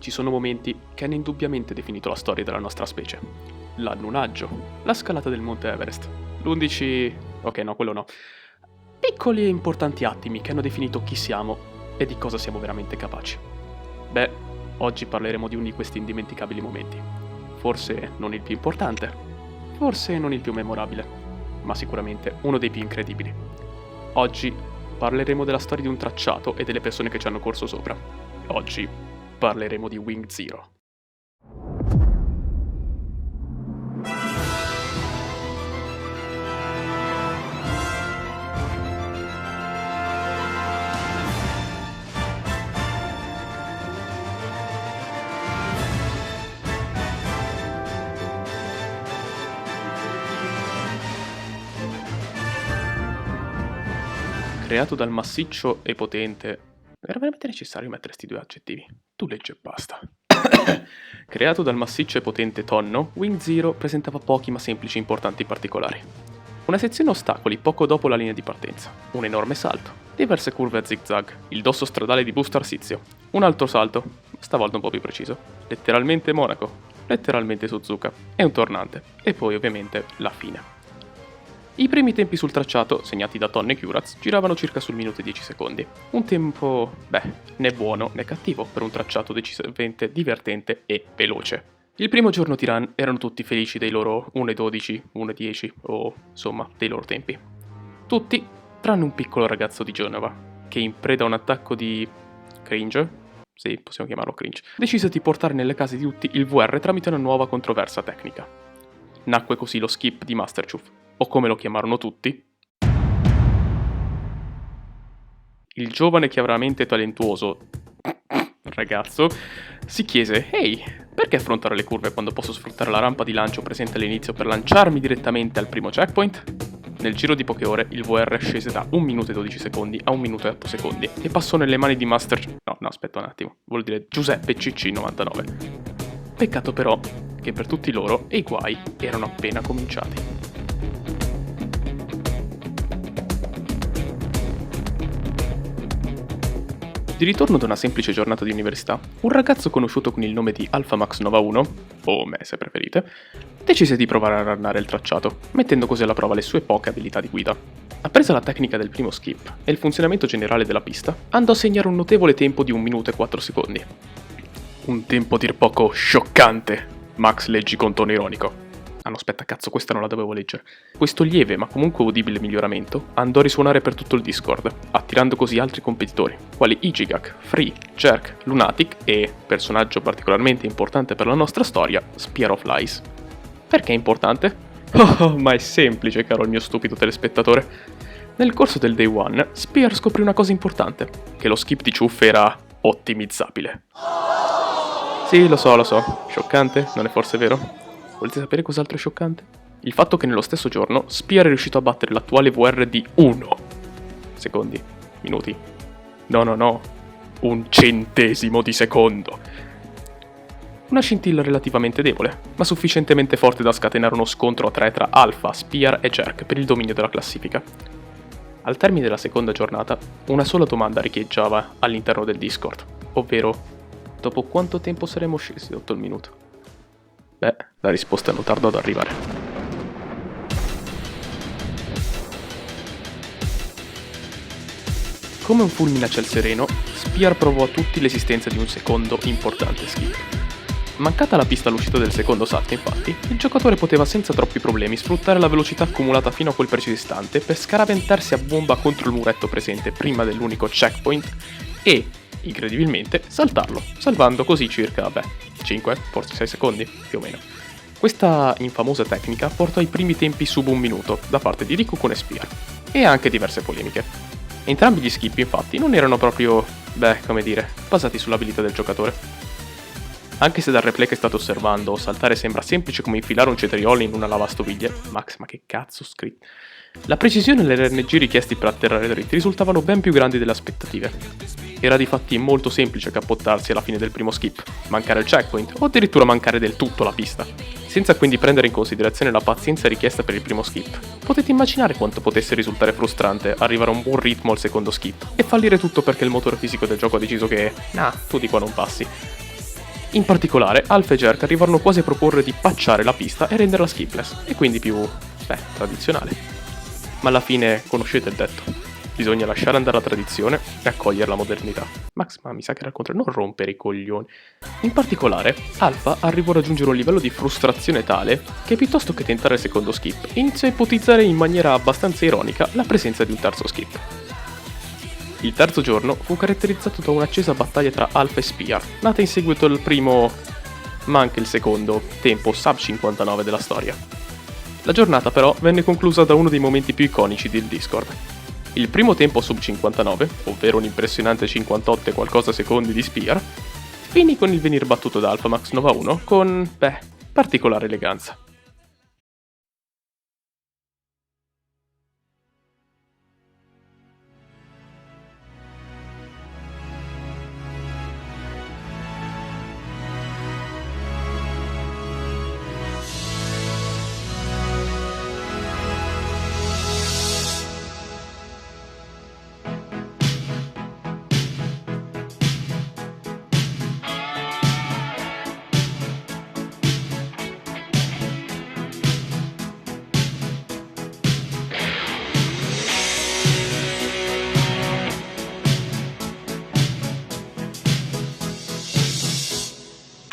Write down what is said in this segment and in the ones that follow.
Ci sono momenti che hanno indubbiamente definito la storia della nostra specie. L'annunaggio, la scalata del Monte Everest, l'11... ok, no, quello no. Piccoli e importanti attimi che hanno definito chi siamo e di cosa siamo veramente capaci. Beh, oggi parleremo di uno di questi indimenticabili momenti. Forse non il più importante, forse non il più memorabile, ma sicuramente uno dei più incredibili. Oggi parleremo della storia di un tracciato e delle persone che ci hanno corso sopra. Oggi parleremo di Wing Zero. Creato dal massiccio e potente... Era veramente necessario mettere sti due aggettivi? Tu leggi e basta. Creato dal massiccio e potente tonno, Wing Zero presentava pochi ma semplici e importanti particolari. Una sezione ostacoli poco dopo la linea di partenza, un enorme salto, diverse curve a zigzag, il dosso stradale di Boost Arsizio, un altro salto, stavolta un po' più preciso, letteralmente Monaco, letteralmente Suzuka, e un tornante, e poi ovviamente la fine. I primi tempi sul tracciato, segnati da Tonne e Curaz, giravano circa sul minuto e 10 secondi. Un tempo, né buono né cattivo per un tracciato decisamente divertente e veloce. Il primo giorno di run erano tutti felici dei loro 1:12, 1:10 o insomma dei loro tempi. Tutti, tranne un piccolo ragazzo di Genova, che in preda a un attacco di cringe, sì, possiamo chiamarlo cringe, decise di portare nelle case di tutti il VR tramite una nuova controversa tecnica. Nacque così lo skip di Masterchef, o come lo chiamarono tutti, il giovane chiaramente talentuoso ragazzo si chiese: ehi, perché affrontare le curve quando posso sfruttare la rampa di lancio presente all'inizio per lanciarmi direttamente al primo checkpoint? Nel giro di poche ore il VR scese da 1 minuto e 12 secondi a 1 minuto e 8 secondi e passò nelle mani di aspetta un attimo, vuol dire Giuseppe CC99. Peccato però che per tutti loro i guai erano appena cominciati. Di ritorno da una semplice giornata di università, un ragazzo conosciuto con il nome di Alphamax Nova 1, o me se preferite, decise di provare a runnare il tracciato, mettendo così alla prova le sue poche abilità di guida. Appresa la tecnica del primo skip e il funzionamento generale della pista, andò a segnare un notevole tempo di 1 minuto e 4 secondi. Un tempo a dir poco scioccante, Max leggi con tono ironico. Ah no, aspetta, cazzo, questa non la dovevo leggere. Questo lieve ma comunque udibile miglioramento andò a risuonare per tutto il Discord, attirando così altri competitori, quali Igigak, Free, Jerk, Lunatic e, personaggio particolarmente importante per la nostra storia, Spear of Lies. Perché è importante? Oh, ma è semplice, caro il mio stupido telespettatore. Nel corso del Day One, Spear scoprì una cosa importante, che lo skip di Chuff era ottimizzabile. Sì, lo so, scioccante, non è forse vero? Volete sapere cos'altro è scioccante? Il fatto che nello stesso giorno Spear è riuscito a battere l'attuale VR di 1 secondi, minuti. No, 1/100 di secondo. Una scintilla relativamente debole, ma sufficientemente forte da scatenare uno scontro a 3 tra Alpha, Spear e Jerk per il dominio della classifica. Al termine della seconda giornata, una sola domanda riecheggiava all'interno del Discord, ovvero: dopo quanto tempo saremo scesi sotto il minuto? Beh, la risposta non tardò ad arrivare. Come un fulmine a ciel sereno, Spear provò a tutti l'esistenza di un secondo importante skip. Mancata la pista all'uscita del secondo salto, infatti, il giocatore poteva senza troppi problemi sfruttare la velocità accumulata fino a quel preciso istante per scaraventarsi a bomba contro il muretto presente prima dell'unico checkpoint e, incredibilmente, saltarlo, salvando così circa, 5, forse 6 secondi, più o meno. Questa infamosa tecnica portò ai primi tempi sub 1 minuto da parte di Rikukun e Spear, e anche diverse polemiche. Entrambi gli skip infatti non erano proprio, basati sull'abilità del giocatore. Anche se dal replay che state osservando saltare sembra semplice come infilare un cetriolo in una lavastoviglie, Max, ma che cazzo ho scritto? La precisione e l'RNG richiesti per atterrare dritti risultavano ben più grandi delle aspettative. Era difatti molto semplice cappottarsi alla fine del primo skip, mancare il checkpoint o addirittura mancare del tutto la pista. Senza quindi prendere in considerazione la pazienza richiesta per il primo skip, potete immaginare quanto potesse risultare frustrante arrivare a un buon ritmo al secondo skip e fallire tutto perché il motore fisico del gioco ha deciso che, tu di qua non passi. In particolare, Alpha e Jerk arrivarono quasi a proporre di patchare la pista e renderla skipless, e quindi più, tradizionale. Ma alla fine conoscete il detto. Bisogna lasciare andare la tradizione e accogliere la modernità. Max, ma mi sa che era il contrario, non rompere i coglioni. In particolare, Alpha arrivò a raggiungere un livello di frustrazione tale che piuttosto che tentare il secondo skip, iniziò a ipotizzare in maniera abbastanza ironica la presenza di un terzo skip. Il terzo giorno fu caratterizzato da un'accesa battaglia tra Alpha e Spear, nata in seguito al primo, ma anche il secondo, tempo sub 59 della storia. La giornata però venne conclusa da uno dei momenti più iconici del Discord. Il primo tempo sub 59, ovvero un impressionante 58 e qualcosa secondi di Spear, finì con il venir battuto da Alpha Max Nova 1 con, particolare eleganza.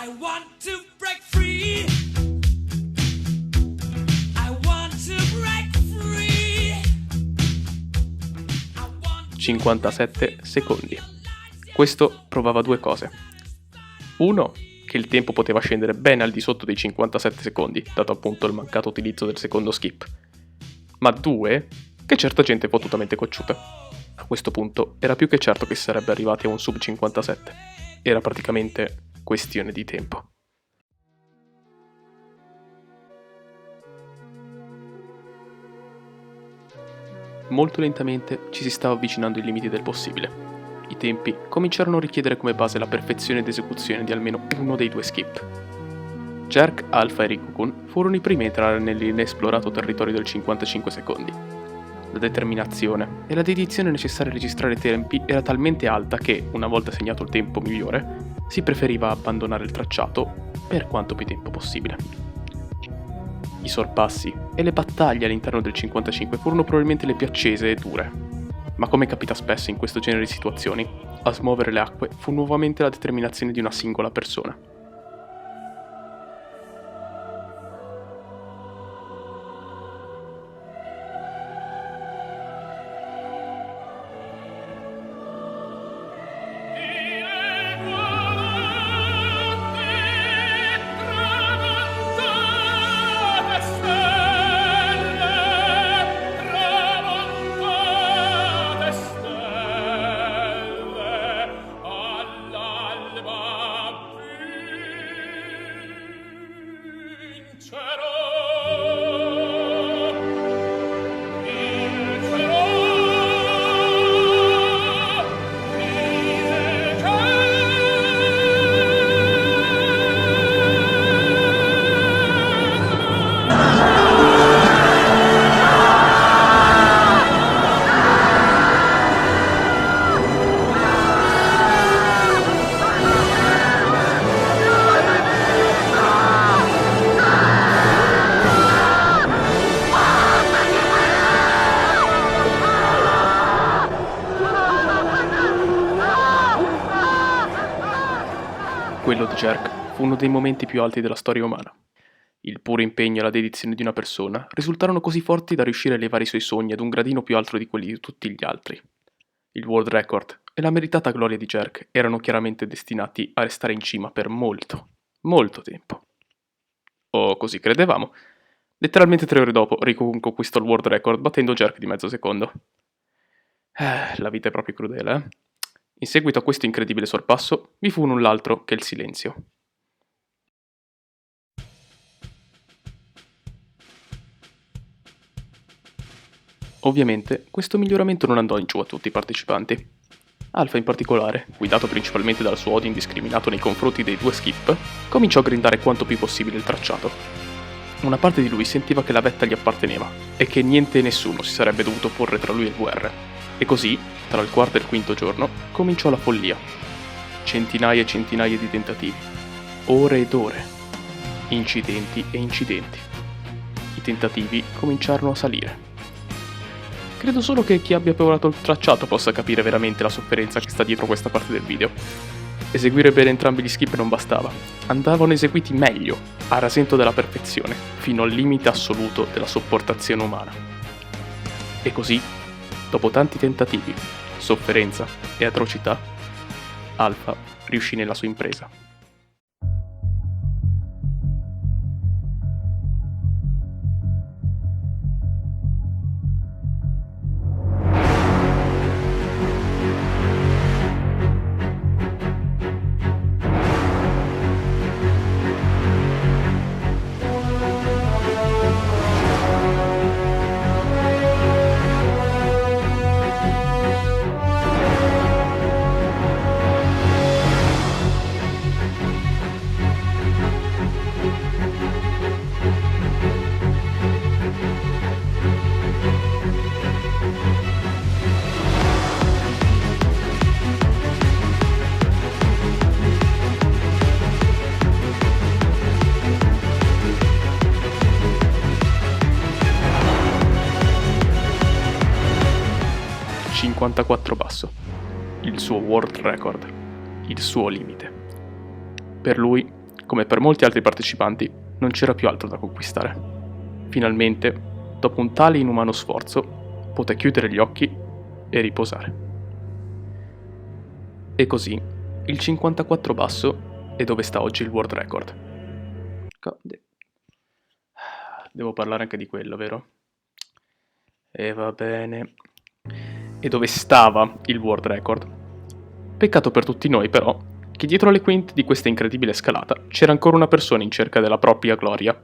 I want to break free. I want to break free. 57 secondi. Questo provava due cose. Uno, che il tempo poteva scendere ben al di sotto dei 57 secondi, dato appunto il mancato utilizzo del secondo skip. Ma due, che certa gente è fottutamente cocciuta. A questo punto era più che certo che si sarebbe arrivati a un sub 57. Era praticamente questione di tempo. Molto lentamente ci si stava avvicinando ai limiti del possibile. I tempi cominciarono a richiedere come base la perfezione d'esecuzione di almeno uno dei due skip. Jerk, Alpha e Rikukun furono i primi a entrare nell'inesplorato territorio del 55 secondi. La determinazione e la dedizione necessaria a registrare i tempi era talmente alta che, una volta segnato il tempo migliore, si preferiva abbandonare il tracciato per quanto più tempo possibile. I sorpassi e le battaglie all'interno del 55 furono probabilmente le più accese e dure, ma come capita spesso in questo genere di situazioni, a smuovere le acque fu nuovamente la determinazione di una singola persona. Quello di Jerk fu uno dei momenti più alti della storia umana. Il puro impegno e la dedizione di una persona risultarono così forti da riuscire a elevare i suoi sogni ad un gradino più alto di quelli di tutti gli altri. Il world record e la meritata gloria di Jerk erano chiaramente destinati a restare in cima per molto, molto tempo. O così credevamo. Letteralmente 3 ore dopo, Rikukun conquistò il world record battendo Jerk di mezzo secondo. La vita è proprio crudele, eh? In seguito a questo incredibile sorpasso, vi fu null'altro che il silenzio. Ovviamente, questo miglioramento non andò in giù a tutti i partecipanti. Alpha in particolare, guidato principalmente dal suo odio indiscriminato nei confronti dei due skip, cominciò a grindare quanto più possibile il tracciato. Una parte di lui sentiva che la vetta gli apparteneva e che niente e nessuno si sarebbe dovuto porre tra lui e il VR. E così, tra il quarto e il quinto giorno, cominciò la follia. Centinaia e centinaia di tentativi. ore ed ore, incidenti e incidenti. I tentativi cominciarono a salire. Credo solo che chi abbia provato il tracciato possa capire veramente la sofferenza che sta dietro questa parte del video. Eseguire bene entrambi gli skip non bastava, andavano eseguiti meglio, a rasento della perfezione, fino al limite assoluto della sopportazione umana. E così, dopo tanti tentativi, sofferenza e atrocità, Alpha riuscì nella sua impresa. ...54 basso, il suo world record, il suo limite. Per lui, come per molti altri partecipanti, non c'era più altro da conquistare. Finalmente, dopo un tale inumano sforzo, poté chiudere gli occhi e riposare. E così, il 54 basso è dove sta oggi il world record. Devo parlare anche di quello, vero? E va bene... E dove stava il world record. Peccato per tutti noi, però, che dietro le quinte di questa incredibile scalata c'era ancora una persona in cerca della propria gloria.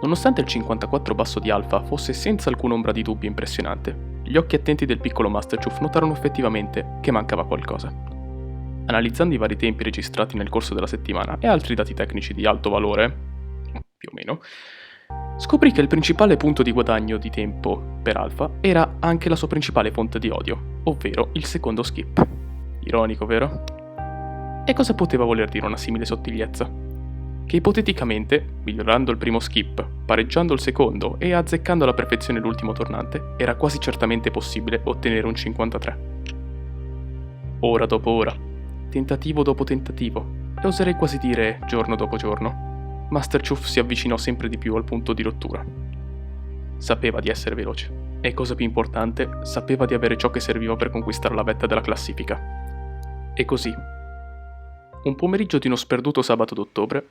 Nonostante il 54 basso di Alpha fosse senza alcuna ombra di dubbio impressionante, gli occhi attenti del piccolo Masterchef notarono effettivamente che mancava qualcosa. Analizzando i vari tempi registrati nel corso della settimana e altri dati tecnici di alto valore, più o meno, scoprì che il principale punto di guadagno di tempo per Alpha era anche la sua principale fonte di odio, ovvero il secondo skip. Ironico, vero? E cosa poteva voler dire una simile sottigliezza? Che ipoteticamente, migliorando il primo skip, pareggiando il secondo e azzeccando alla perfezione l'ultimo tornante, era quasi certamente possibile ottenere un 53. Ora dopo ora, tentativo dopo tentativo, e oserei quasi dire giorno dopo giorno, Masterchef si avvicinò sempre di più al punto di rottura. Sapeva di essere veloce, e cosa più importante, sapeva di avere ciò che serviva per conquistare la vetta della classifica. E così, un pomeriggio di uno sperduto sabato d'ottobre,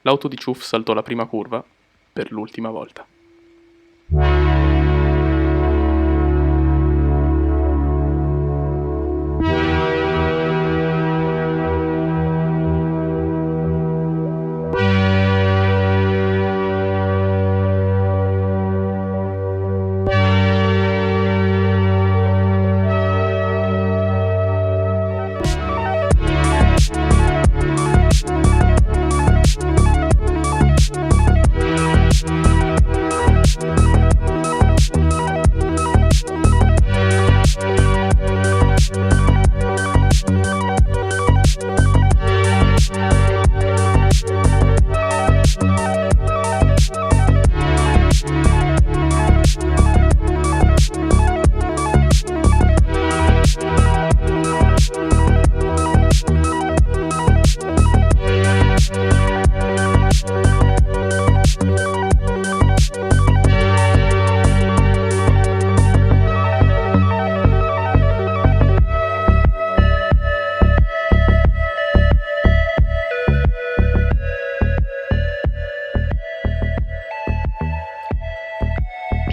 l'auto di Ciuff saltò la prima curva per l'ultima volta.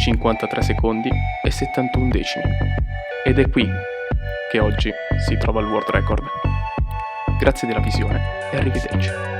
53 secondi e 71 decimi. Ed è qui che oggi si trova il world record. Grazie della visione e arrivederci.